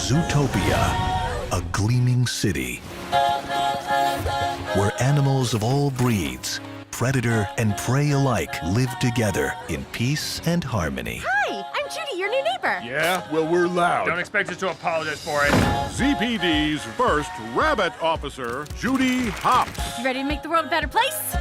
Zootopia, a gleaming city where animals of all breeds, predator and prey alike, live together in peace and harmony. Hi, I'm Judy, your new neighbor. Yeah, well, we're loud. Don't expect us to apologize for it. ZPD's first rabbit officer, Judy Hopps. You ready to make the world a better place?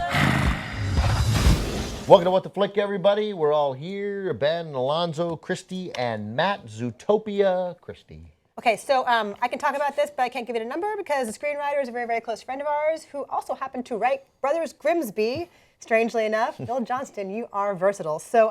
Welcome to What the Flick, everybody. We're all here. Ben, Alonzo, Christy, and Matt. Zootopia. Christy. Okay, so I can talk about this, but I can't give it a number because the screenwriter is a very, very close friend of ours who also happened to write Brothers Grimsby, strangely enough. Bill Johnston, you are versatile. So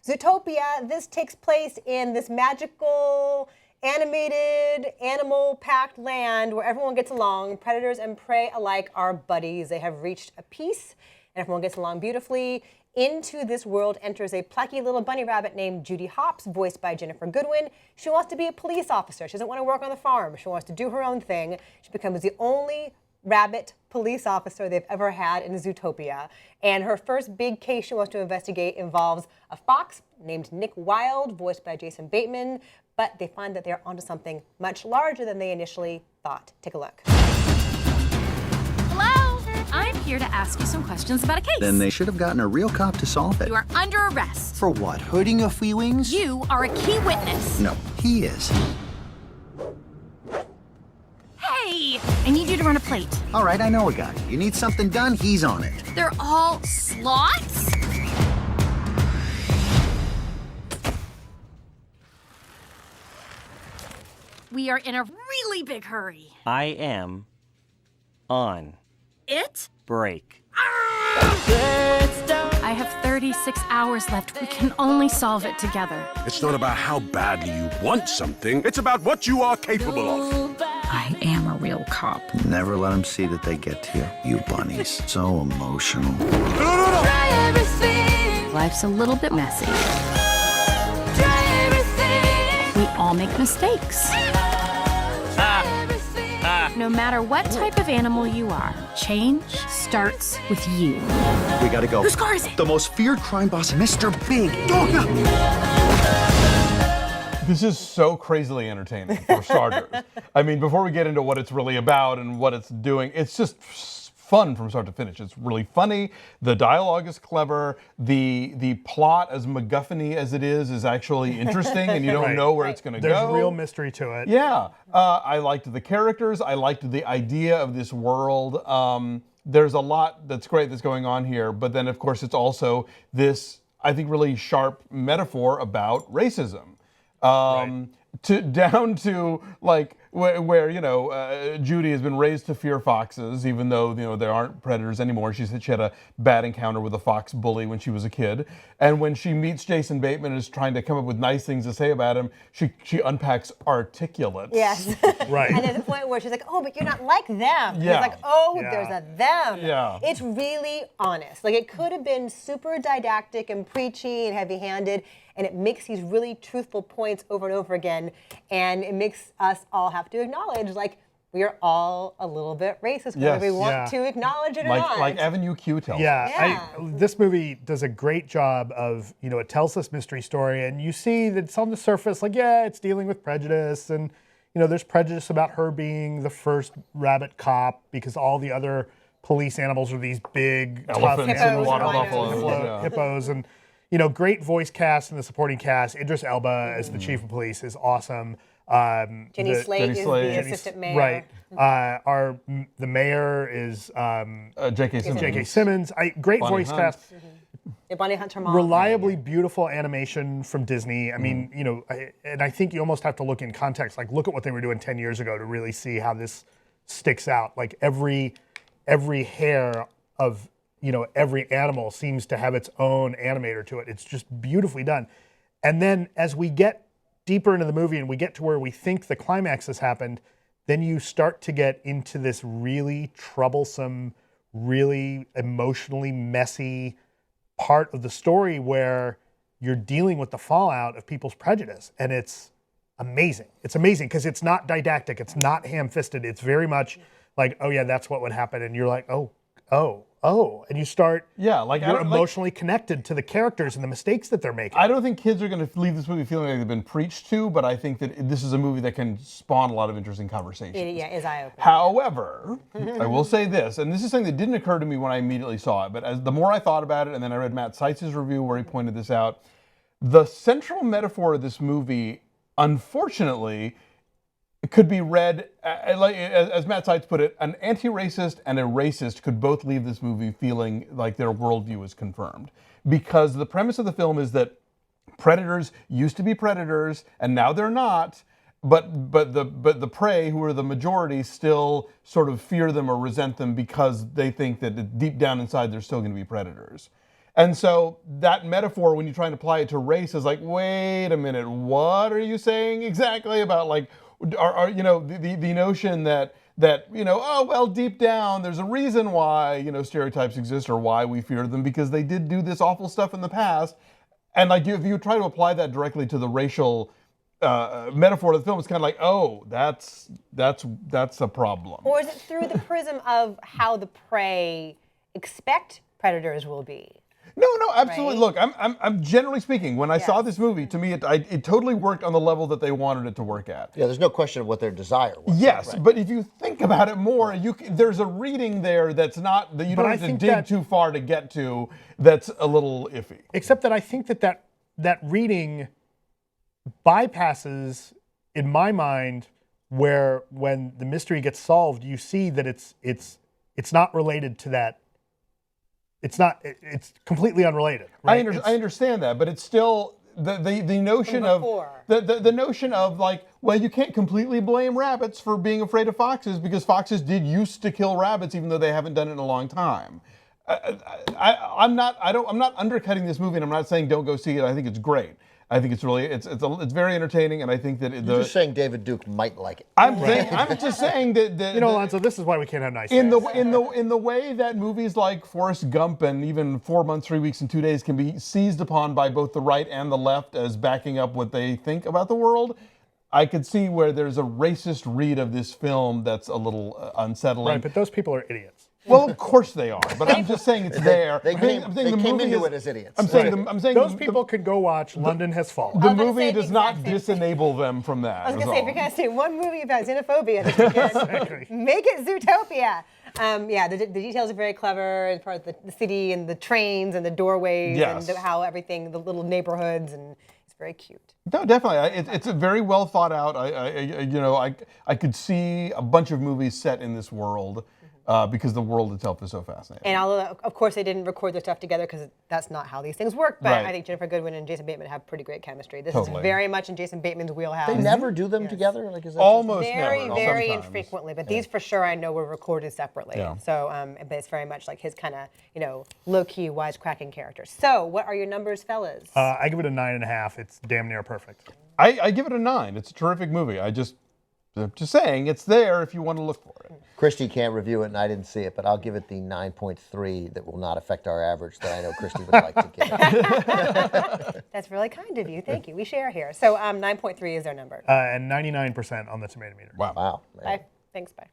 Zootopia, this takes place in this magical, animated, animal-packed land where everyone gets along. Predators and prey alike are buddies. They have reached a peace, and everyone gets along beautifully. Into this world enters a plucky little bunny rabbit named Judy Hopps, voiced by Ginnifer Goodwin. She wants to be a police officer. She doesn't want to work on the farm. She wants to do her own thing. She becomes the only rabbit police officer they've ever had in Zootopia. And her first big case she wants to investigate involves a fox named Nick Wilde, voiced by Jason Bateman. But they find that they're onto something much larger than they initially thought. Take a look. Hello? I'm here to ask you some questions about a case. Then they should have gotten a real cop to solve it. You are under arrest. For what? Hurting your feelings? You are a key witness. No, he is. Hey, I need you to run a plate. All right, I know a guy. You need something done, he's on it. They're all sloths? We are in a really big hurry. I am on It? break. I have 36 hours left. We can only solve it together. It's not about how badly you want something. It's about what you are capable of. I am a real cop. Never let them see that they get to you bunnies. So emotional. Life's a little bit messy. We all make mistakes. No matter what type of animal you are, change starts with you. We gotta go. Whose car is it? The most feared crime boss, Mr. Big. This is so crazily entertaining for starters. I mean, before we get into what it's really about and what it's doing, it's just fun from start to finish. It's really funny. The dialogue is clever. The plot, as MacGuffin-y as it is actually interesting, and you don't know where it's going to go. There's real mystery to it. Yeah. I liked the characters. I liked the idea of this world. There's a lot that's great that's going on here, but then, of course, it's also this, I think, really sharp metaphor about racism. Down to like where Judy has been raised to fear foxes, even though there aren't predators anymore. She had a bad encounter with a fox bully when she was a kid, and when she meets Jason Bateman and is trying to come up with nice things to say about him, she unpacks articulate. Yes. Right. And there's a point where she's like, "Oh, but you're not like them." And Yeah. it's like, "Oh, Yeah. there's a them." Yeah. It's really honest. Like it could have been super didactic and preachy and heavy-handed, and it makes these really truthful points over and over again, and it makes us all have to acknowledge, like, we are all a little bit racist, whether we want to acknowledge it or not. Like Avenue Q tells us. Yeah, this movie does a great job of, it tells this mystery story, and you see that it's on the surface, like, yeah, it's dealing with prejudice, and, there's prejudice about her being the first rabbit cop because all the other police animals are these big, Elephants tough and water animals, buffaloes. hippos, and, great voice cast in the supporting cast. Idris Elba as the chief of police is awesome. Jenny Slate is the assistant mayor. Right. The mayor is J.K. Simmons. J.K. Simmons. Great Bonnie voice Hunt. cast. Bonnie Hunt, her mom. Reliably beautiful animation from Disney. I mean, and I think you almost have to look in context. Like, look at what they were doing 10 years ago to really see how this sticks out. Like every hair of every animal seems to have its own animator to it. It's just beautifully done. And then as we get deeper into the movie and we get to where we think the climax has happened, then you start to get into this really troublesome, really emotionally messy part of the story where you're dealing with the fallout of people's prejudice. And it's amazing. It's amazing because it's not didactic. It's not ham-fisted. It's very much like, oh yeah, that's what would happen. And you're like, oh and you start, like you're emotionally connected to the characters and the mistakes that they're making. I don't think kids are going to leave this movie feeling like they've been preached to, but I think that this is a movie that can spawn a lot of interesting conversations. Yeah, is eye-opening. However, I will say this, and this is something that didn't occur to me when I immediately saw it, but as the more I thought about it, and then I read Matt Seitz's review where he pointed this out, the central metaphor of this movie, unfortunately, could be read, as Matt Seitz put it, an anti-racist and a racist could both leave this movie feeling like their worldview is confirmed. Because the premise of the film is that predators used to be predators and now they're not, but the prey, who are the majority, still sort of fear them or resent them because they think that deep down inside they're still going to be predators. And so that metaphor, when you try and apply it to race, is like, wait a minute, what are you saying exactly about, like, the notion that deep down there's a reason why stereotypes exist or why we fear them, because they did do this awful stuff in the past. And like, if you try to apply that directly to the racial metaphor of the film, it's kind of like, oh, that's a problem. Or is it through the prism of how the prey expect predators will be? No, absolutely. Right? Look, I'm generally speaking, when I saw this movie, to me, it totally worked on the level that they wanted it to work at. Yeah, there's no question of what their desire was. Yes, right? But if you think about it more, there's a reading there that's not, that you don't have to dig too far to get to, that's a little iffy. Except that I think that reading bypasses, in my mind, where when the mystery gets solved, you see that it's not related to that. It's completely unrelated. Right? I understand that, but it's still the notion of the notion of, like, well, you can't completely blame rabbits for being afraid of foxes because foxes did used to kill rabbits even though they haven't done it in a long time. I'm not undercutting this movie, and I'm not saying don't go see it. I think it's great. I think it's really it's very entertaining, and I think that you're just saying David Duke might like it. I'm just saying that Alonzo, this is why we can't have nice in the way that movies like Forrest Gump and even 4 months, 3 weeks, and 2 days can be seized upon by both the right and the left as backing up what they think about the world. I could see where there's a racist read of this film that's a little unsettling. Right, but those people are idiots. Well, of course they are, but I'm just saying it's there. They came into it as idiots. I'm saying those people could go watch London Has Fallen. The movie does not disenable them from that. I was going to say, if you're going to say one movie about xenophobia this weekend, make it Zootopia. The details are very clever as far as the city and the trains and the doorways and how everything, the little neighborhoods, and it's very cute. No, definitely. It's a very well thought out. I could see a bunch of movies set in this world. Because the world itself is so fascinating. And although, of course, they didn't record their stuff together because that's not how these things work, but I think Ginnifer Goodwin and Jason Bateman have pretty great chemistry. This is very much in Jason Bateman's wheelhouse. They never do them together? Like, is that almost very, never. Very infrequently, but these for sure I know were recorded separately. Yeah. So, but it's very much like his kind of, low-key, wisecracking characters. So, what are your numbers, fellas? I give it a 9.5. It's damn near perfect. I give it a 9. It's a terrific movie. I'm just saying, it's there if you want to look for it. Christy can't review it, and I didn't see it, but I'll give it the 9.3 that will not affect our average that I know Christy would like to give it. That's really kind of you. Thank you. We share here. So 9.3 is our number. And 99% on the tomato meter. Wow. Bye. Thanks. Bye.